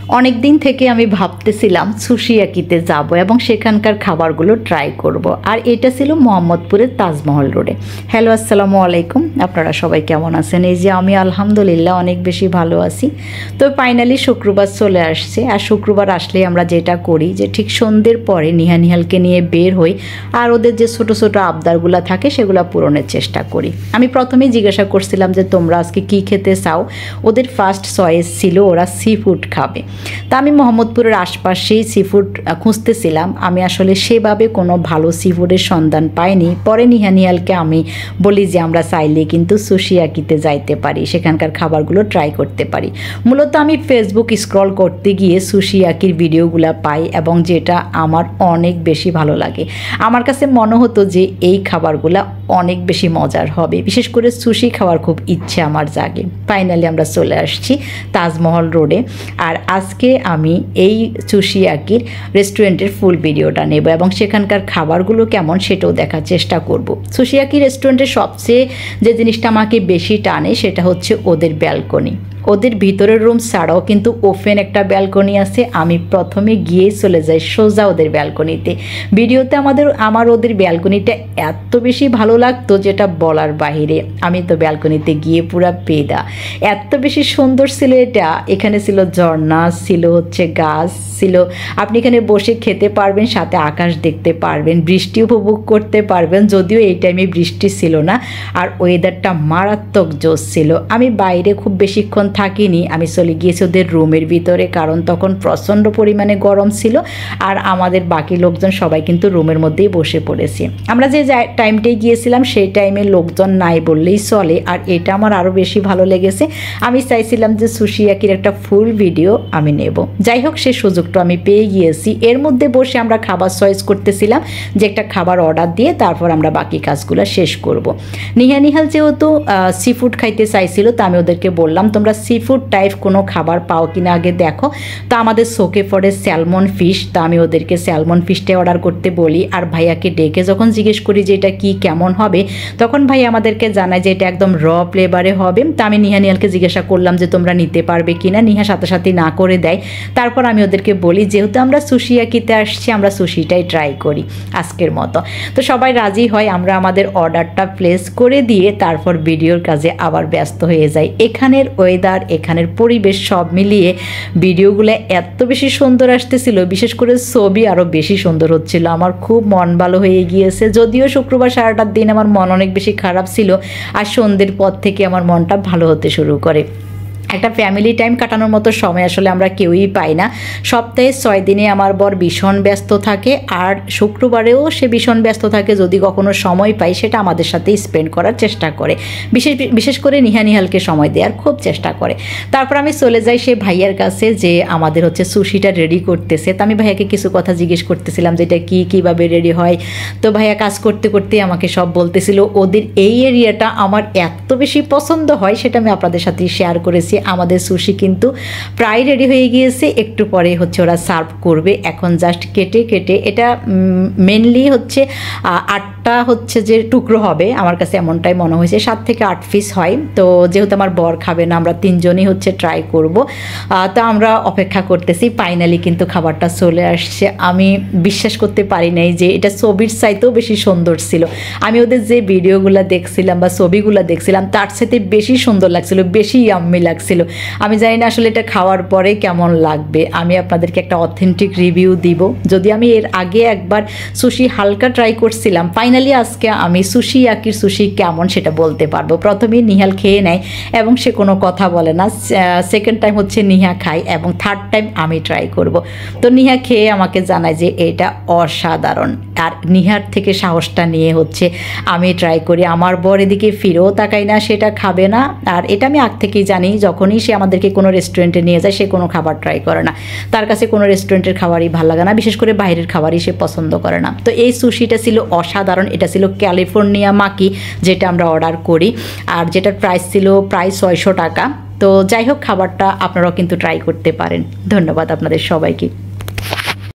অনেক দিন থেকে আমি ভাবতেছিলাম সুশিয়াকিতে যাব এবং সেখানকার খাবারগুলো ট্রাই করব। আর এটা ছিল মোহাম্মদপুরের তাজমহল রোডে। হ্যালো, আসসালামু আলাইকুম, আপনারা সবাই কেমন আছেন? এই যে আমি আলহামদুলিল্লাহ অনেক বেশি ভালো আছি। তো ফাইনালি শুক্রবার চলে আসছে, আর শুক্রবার আসলে আমরা যেটা করি যে ঠিক সন্ধ্যের পরে নিহালকে নিয়ে বের হই আর ওদের যে ছোট ছোট আবদারগুলো থাকে সেগুলো পূরণের চেষ্টা করি। আমি প্রথমেই জিজ্ঞাসা করছিলাম যে তোমরা আজকে কী খেতে চাও। ওদের ফার্স্ট চয়েস ছিল ওরা সি ফুড খাবে। তা আমি মোহাম্মদপুরের আশপাশেই সি ফুড খুঁজতেছিলাম। আমি আসলে সেভাবে কোনো ভালো সি ফুডের সন্ধান পাইনি। পরে নিহালকে আমি বলি যে আমরা চাইলে কিন্তু সুশিয়াকিতে যাইতে পারি, সেখানকার খাবারগুলো ট্রাই করতে পারি। মূলত আমি ফেসবুক স্ক্রল করতে গিয়ে সুশিয়াকির ভিডিওগুলো পাই এবং যেটা আমার অনেক বেশি ভালো লাগে। আমার কাছে মনে হতো যে এই খাবারগুলো অনেক বেশি মজার হবে, বিশেষ করে সুশি খাওয়ার খুব ইচ্ছে আমার জাগে। ফাইনালি আমরা চলে আসছি তাজমহল রোডে। আর আজকে আমি এই সুশিয়াকির রেস্টুরেন্টের ফুল ভিডিওটা নেব এবং সেখানকার খাবারগুলো কেমন সেটাও দেখার চেষ্টা করব। সুশিয়াকি রেস্টুরেন্টের সবচেয়ে যে জিনিসটা আমাকে বেশি টানে সেটা হচ্ছে ওদের ব্যালকনি। ওদের ভিতরের রুম ছাড়াও কিন্তু ওপেন একটা ব্যালকনি আছে। আমি প্রথমে গিয়ে চলে যাই সোজা ওদের ব্যালকনিতে। ভিডিওতে আমার ওদের ব্যালকনিটা এত বেশি ভালো লাগতো যেটা বলার বাহিরে। আমি তো ব্যালকনিতে গিয়ে পুরো পেদা, এত বেশি সুন্দর ছিল এটা। এখানে ছিল ঝর্ণা, ছিল হচ্ছে গাছ, ছিল আপনি এখানে বসে খেতে পারবেন, সাথে আকাশ দেখতে পারবেন, বৃষ্টি উপভোগ করতে পারবেন। যদিও এই টাইমে বৃষ্টি ছিল না, আর ওয়েদারটা মারাত্মক জোশ ছিল। আমি বাইরে খুব বেশিক্ষণ থাকিনি, আমি চলে গিয়েছি ওদের রুমের ভিতরে, কারণ তখন প্রচণ্ড পরিমাণে গরম ছিল আর আমাদের বাকি লোকজন সবাই কিন্তু রুমের মধ্যেই বসে পড়েছে। আমরা যে টাইমটাই গিয়েছিলাম সেই টাইমে লোকজন নাই বললেই চলে, আর এটা আমার আরও বেশি ভালো লেগেছে। আমি চাইছিলাম যে সুশিয়াকির একটা ফুল ভিডিও আমি নেব। যাই হোক, সে সুযোগটা আমি পেয়ে গিয়েছি। এর মধ্যে বসে আমরা খাবার চয়েস করতেছিলাম যে একটা খাবার অর্ডার দিয়ে তারপর আমরা বাকি কাজগুলো শেষ করব। নিহাল যেহেতু সি ফুড খাইতে চাইছিল, তো আমি ওদেরকে বললাম তোমরা সি ফুড টাইপ কোনো খাবার পাও কিনা আগে দেখো। তো আমাদের চোখে পড়ে স্যালমন ফিশ। তো আমি ওদেরকে স্যালমন ফিশটাই অর্ডার করতে বলি, আর ভাইয়াকে ডেকে যখন জিজ্ঞেস করি যে এটা কি কেমন হবে, তখন ভাই আমাদেরকে জানায় যে এটা একদম র ফ্লেভারে হবে। তো আমি নিহালকে জিজ্ঞাসা করলাম যে তোমরা নিতে পারবে কিনা। নিহা সাথে সাথে না করে দেয়। তারপর আমি ওদেরকে বলি যেহেতু আমরা সুশিয়াকিতে আসছি, আমরা সুশিটাই ট্রাই করি আজকের মতো। তো সবাই রাজি হয়, আমরা আমাদের অর্ডারটা প্লেস করে দিয়ে তারপর ভিডিওর কাজে আবার ব্যস্ত হয়ে যাই। এখানের ওয়েদার, এখানের পরিবেশ সব মিলিয়ে ভিডিওগুলো এত বেশি সুন্দর আসতেছিল, বিশেষ করে ছবি আরও বেশি সুন্দর হচ্ছিল। আমার খুব মন ভালো হয়ে গিয়েছে। যদিও শুক্রবার সারাটার দিন আমার মন অনেক বেশি খারাপ ছিল, আর সন্ধ্যের পর থেকে আমার মনটা ভালো হতে শুরু করে। একটা ফ্যামিলি টাইম কাটানোর মতো সময় আসলে আমরা কেউই পাই না। সপ্তাহে 6 দিনে আমার বর ভীষণ ব্যস্ত থাকে, আর শুক্রবারেও সে ভীষণ ব্যস্ত থাকে। যদি কখনো সময় পাই সেটা আমাদের সাথে স্পেন্ড করার চেষ্টা করে, বিশেষ করে নিহালকে সময় দেওয়ার খুব চেষ্টা করে। তারপর আমি চলে যাই সে ভাইয়ার কাছে যে আমাদের হচ্ছে সুশিটা রেডি করতেছে। তো আমি ভাইয়াকে কিছু কথা জিজ্ঞেস করতেছিলাম যে এটা কীভাবে রেডি হয়। তো ভাইয়া কাজ করতে করতে আমাকে সব বলতেছিল। ওদের এই এরিয়াটা আমার এত বেশি পছন্দ হয়, সেটা আমি আপনাদের সাথে শেয়ার করেছি। আমাদের সুশি কিন্তু প্রায় রেডি হয়ে গিয়েছে, একটু পরে হচ্ছে ওরা সার্ভ করবে। এখন জাস্ট কেটে এটা মেনলি হচ্ছে 8টা হচ্ছে যে টুকরো হবে, আমার কাছে এমনটাই মনে হয়েছে। 7 থেকে 8 পিস হয়। তো যেহেতু আমার বর খাবে না, আমরা 3 জনই হচ্ছে ট্রাই করব। তো আমরা অপেক্ষা করতেছি। ফাইনালি কিন্তু খাবারটা চলে আসছে। আমি বিশ্বাস করতে পারি নাই যে এটা ছবির চাইতেও বেশি সুন্দর ছিল। আমি ওদের যে ভিডিওগুলো দেখছিলাম বা ছবিগুলো দেখছিলাম তার সাথে বেশি সুন্দর লাগছিল, বেশি ইয়াম্মি লাগছিল। আমি জানি না আসলে এটা খাওয়ার পরে কেমন লাগবে। আমি আপনাদেরকে একটা অথেন্টিক রিভিউ দিব। যদি আমি এর আগে একবার সুশি হালকা ট্রাই করছিলাম, ফাইনালি আজকে আমি সুশিয়াকির সুশি কেমন সেটা বলতে পারবো। প্রথমেই নিহাল খেয়ে নেয় এবং সে কোনো কথা বলে না। সেকেন্ড টাইম হচ্ছে নিহা খায় এবং থার্ড টাইম আমি ট্রাই করব। তো নিহা খেয়ে আমাকে জানায় যে এটা অসাধারণ, আর নিহার থেকে সাহসটা নিয়ে হচ্ছে আমি ট্রাই করি। আমার বর এদিকে ফিরেও তাকাই না, সেটা খাবে না। আর এটা আমি আগ থেকেই জানি, যখনই সে আমাদেরকে কোনো রেস্টুরেন্টে নিয়ে যায় সে কোনো খাবার ট্রাই করে না। তার কাছে কোনো রেস্টুরেন্টের খাবারই ভালো লাগে না, বিশেষ করে বাইরের খাবারই সে পছন্দ করে না। তো এই সুশিটা ছিল অসাধারণ। এটা ছিল ক্যালিফোর্নিয়া মাকি, যেটা আমরা অর্ডার করি, আর যেটার প্রাইস ছিল প্রায় 600 টাকা। তো যাই হোক, খাবারটা আপনারাও কিন্তু ট্রাই করতে পারেন। ধন্যবাদ আপনাদের সবাইকে।